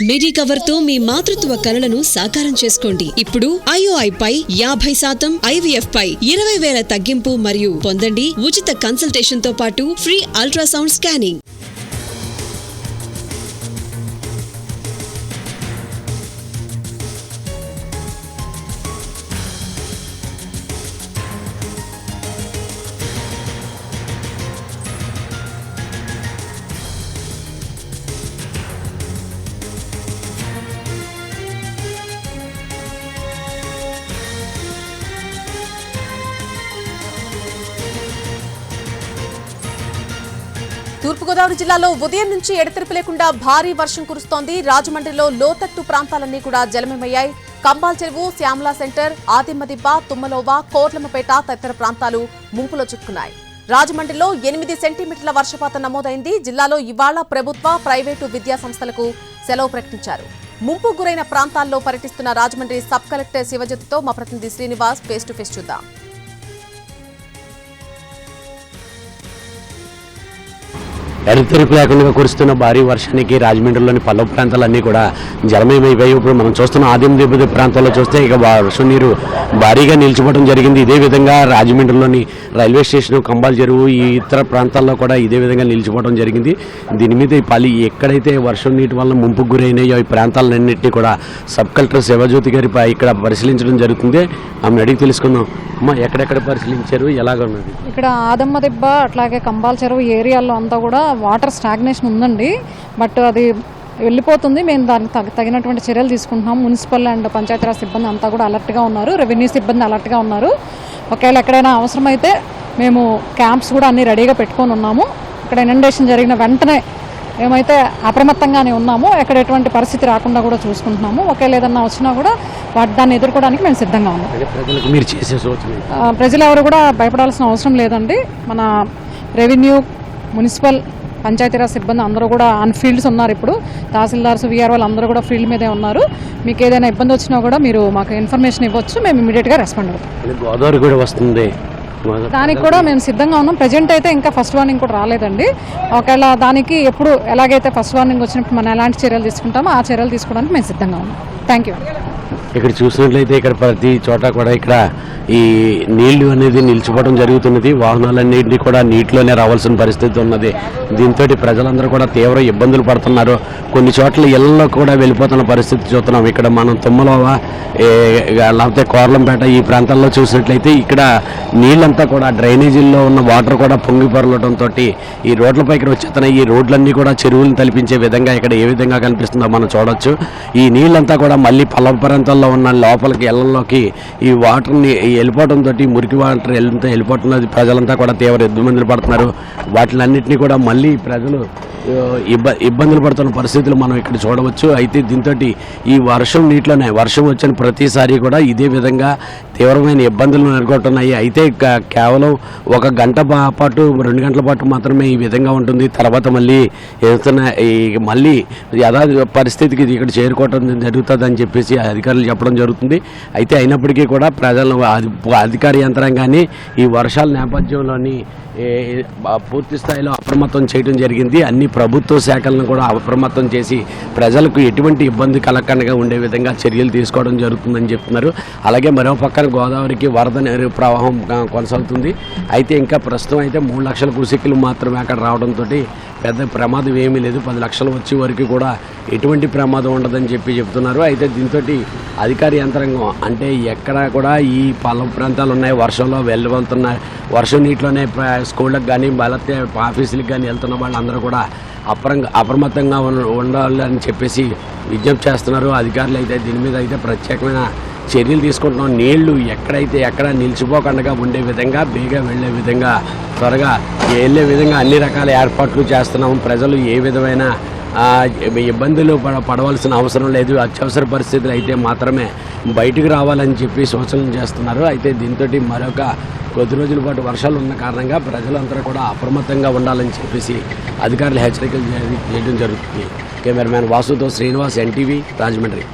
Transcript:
Medicover తో మీ మాతృత్వ కలలను సాకారం చేసుకోండి. ఇప్పుడు IOI పై 50%, IVF పై 20,000 తగ్గింపు మరియు పొందండి ఉచిత కన్సల్టేషన్ తో పాటు ఫ్రీ అల్ట్రాసౌండ్ స్కానింగ్. తూర్పుగోదావరి జిల్లాలో ఉదయం నుంచి ఎడతెరిపి లేకుండా భారీ వర్షం కురుస్తోంది. రాజమండ్రిలో లోతట్టు ప్రాంతాలన్నీ కూడా జలమయమయ్యాయి. కంబాల్ చెరువు, శ్యామలా సెంటర్, ఆదిమ్మదిబ్బ, తుమ్మలోవా, కోర్లమ్మపేట తదితర ప్రాంతాలు ముంపులో చిక్కున్నాయి. రాజమండ్రిలో 8 సెంటీమీటర్ల వర్షపాతం నమోదైంది. జిల్లాలో ఇవాళ ప్రభుత్వ, ప్రైవేటు విద్యా సంస్థలకు సెలవు ప్రకటించారు. ముంపు గురైన ప్రాంతాల్లో పర్యటిస్తున్న రాజమండ్రి సబ్ కలెక్టర్ శివజ్యోతితో మా ప్రతినిధి శ్రీనివాస్ ఫేస్ టు ఫేస్ చూద్దాం. ఎడతెరిపి లేకుండా కురుస్తున్న భారీ వర్షానికి రాజమండ్రిలోని పల్లవ ప్రాంతాలన్నీ కూడా జలమయమైపోయి ఇప్పుడు మనం చూస్తున్న ఆదిమ్మదిబ్బ ప్రాంతాల్లో చూస్తే ఇక వర్షం నీరు భారీగా నిలిచిపోవడం జరిగింది. ఇదే విధంగా రాజమండ్రిలోని రైల్వే స్టేషన్, కంబాల్ చెరువు, ఈ ఇతర ప్రాంతాల్లో కూడా ఇదే విధంగా నిలిచిపోవడం జరిగింది. దీని మీద ఎక్కడైతే వర్షం నీటి వల్ల ముంపుకు గురైనాయో ఈ ప్రాంతాలన్నింటినీ కూడా సబ్ కలెక్టర్ శివజ్యోతి గారి ఇక్కడ పరిశీలించడం జరుగుతుంది. ఆమె అడిగి తెలుసుకుందాం. అమ్మ, ఎక్కడెక్కడ పరిశీలించారు, ఎలాగ ఉన్నది? ఇక్కడ ఆదమ్మదిబ్బ అట్లాగే కంబాల్ చెరువు ఏరియాలో అంతా కూడా వాటర్ స్టాగ్నేషన్ ఉందండి. బట్ అది వెళ్ళిపోతుంది. మేము దానికి తగినటువంటి చర్యలు తీసుకుంటున్నాం. మున్సిపల్ అండ్ పంచాయతీరాజ్ సిబ్బంది అంతా కూడా అలర్ట్గా ఉన్నారు. రెవెన్యూ సిబ్బంది అలర్ట్గా ఉన్నారు. ఒకవేళ ఎక్కడైనా అవసరమైతే మేము క్యాంప్స్ కూడా అన్ని రెడీగా పెట్టుకొని ఉన్నాము. ఇక్కడ ఇనండేషన్ జరిగిన వెంటనే ఏమైతే అప్రమత్తంగానే ఉన్నామో ఎక్కడ ఎటువంటి పరిస్థితి రాకుండా కూడా చూసుకుంటున్నాము. ఒకవేళ ఏదన్నా వచ్చినా కూడా దాన్ని ఎదుర్కోవడానికి మేము సిద్ధంగా ఉన్నాం. ప్రజలు ఎవరు కూడా భయపడాల్సిన అవసరం లేదండి. మన రెవెన్యూ, మున్సిపల్, పంచాయతీరాజ్ సిబ్బంది అందరూ కూడా ఆన్ ఫీల్డ్స్ ఉన్నారు. ఇప్పుడు తహసీల్దార్స్, VROలు అందరూ కూడా ఫీల్డ్ మీదే ఉన్నారు. మీకు ఏదైనా ఇబ్బంది వచ్చినా కూడా మీరు మాకు ఇన్ఫర్మేషన్ ఇవ్వచ్చు. మేము ఇమీడియట్గా రెస్పాండ్ అవుతాం. గోదావరి కూడా వస్తుంది, దానికి కూడా మేము సిద్ధంగా ఉన్నాం. ప్రజెంట్ అయితే ఇంకా ఫస్ట్ వార్నింగ్ కూడా రాలేదండి. ఒకవేళ దానికి ఎప్పుడు ఎలాగైతే ఫస్ట్ వార్నింగ్ వచ్చినప్పుడు మనం ఎలాంటి చర్యలు తీసుకుంటామో ఆ చర్యలు తీసుకోవడానికి మేము సిద్ధంగా ఉన్నాం. Thank you. ఇక్కడ చూసినట్లయితే ఇక్కడ ప్రతి చోట కూడా ఇక్కడ ఈ నీళ్లు అనేది నిలిచిపోవడం జరుగుతున్నది. వాహనాలన్నింటినీ కూడా నీటిలోనే రావాల్సిన పరిస్థితి ఉన్నది. దీంతో ప్రజలందరూ కూడా తీవ్ర ఇబ్బందులు పడుతున్నారు. కొన్ని చోట్ల ఇళ్లలో కూడా వెళ్ళిపోతున్న పరిస్థితి చూస్తున్నాం. ఇక్కడ మనం తుమ్మలోవా, లేకపోతే కోర్లంపేట ఈ ప్రాంతాల్లో చూసినట్లయితే ఇక్కడ నీళ్ళంతా కూడా డ్రైనేజీల్లో ఉన్న వాటర్ కూడా పొంగి పొరలడంతో ఈ రోడ్లపైకి వచ్చేస్తున్నాయి. ఈ రోడ్లన్నీ కూడా చెరువులను తలపించే విధంగా ఇక్కడ ఏ విధంగా కనిపిస్తుందో మనం చూడొచ్చు. ఈ నీళ్ళంతా కూడా మళ్ళీ పల్లవ ప్రాంతాల్లో ఉన్న లోపలికి ఇళ్లలోకి ఈ వాటర్ని వెళ్ళిపోవడంతో, మురికి వాటర్ వెళ్ళిపోతున్నది. ప్రజలంతా కూడా తీవ్ర ఇబ్బందులు పడుతున్నారు. వాటిలన్నింటినీ కూడా మళ్ళీ ప్రజలు ఇబ్బందులు పడుతున్న పరిస్థితులు మనం ఇక్కడ చూడవచ్చు. అయితే దీంతో ఈ వర్షం నీటిలోనే వర్షం వచ్చిన ప్రతిసారి కూడా ఇదే విధంగా తీవ్రమైన ఇబ్బందులు ఎదుర్కొంటున్నాయి. అయితే కేవలం 1 గంట పాటు 2 గంటల పాటు మాత్రమే ఈ విధంగా ఉంటుంది. తర్వాత మళ్ళీ మళ్ళీ యథాది పరిస్థితికి ఇక్కడ చేరుకోవటం జరుగుతుందని చెప్పేసి అధికారులు చెప్పడం జరుగుతుంది. అయితే అయినప్పటికీ కూడా ప్రజలు, అధికార యంత్రాంగాన్ని ఈ వర్షాల నేపథ్యంలోని పూర్తి స్థాయిలో అప్రమత్తం చేయడం జరిగింది. అన్ని ప్రభుత్వ శాఖలను కూడా అప్రమత్తం చేసి ప్రజలకు ఎటువంటి ఇబ్బంది కలగకుండా ఉండే విధంగా చర్యలు తీసుకోవడం జరుగుతుందని చెప్తున్నారు. అలాగే మరో పక్కన గోదావరికి వరద నీరు ప్రవాహం కొనసాగుతుంది. అయితే ఇంకా ప్రస్తుతం అయితే 3 లక్షల క్యూసెక్కులు మాత్రమే అక్కడ రావడంతో పెద్ద ప్రమాదం ఏమీ లేదు. 10 లక్షలు వచ్చే వరకు కూడా ఎటువంటి ప్రమాదం ఉండదని చెప్తున్నారు. అయితే దీంతో అధికార యంత్రాంగం అంటే ఎక్కడ కూడా ఈ పల్లవ ప్రాంతాలు ఉన్నాయి, వర్షంలో వెళ్తున్న వర్షం నీటిలోనే స్కూళ్ళకి కానీ బలతే ఆఫీసులకు కానీ వెళ్తున్న వాళ్ళందరూ కూడా అప్రమత్తంగా ఉండాలని చెప్పేసి విజ్ఞప్తి చేస్తున్నారు. అధికారులు అయితే దీని మీద అయితే ప్రత్యేకమైన చర్యలు తీసుకుంటున్నాం. నీళ్లు ఎక్కడ నిలిచిపోకుండా ఉండే విధంగా, బేగా వెళ్లే విధంగా, త్వరగా వెళ్ళే విధంగా అన్ని రకాల ఏర్పాట్లు చేస్తున్నాం. ప్రజలు ఏ విధమైన ఇబ్బందులు పడవలసిన అవసరం లేదు. అత్యవసర పరిస్థితులు అయితే మాత్రమే బయటకు రావాలని చెప్పి సూచనలు చేస్తున్నారు. అయితే దీంతో మరొక కొద్ది రోజుల పాటు వర్షాలు ఉన్న కారణంగా ప్రజలందరూ కూడా అప్రమత్తంగా ఉండాలని చెప్పేసి అధికారులు హెచ్చరికలు చేయడం జరుగుతుంది. కెమెరామ్యాన్ వాసుతో శ్రీనివాస్, NTV, రాజమండ్రి.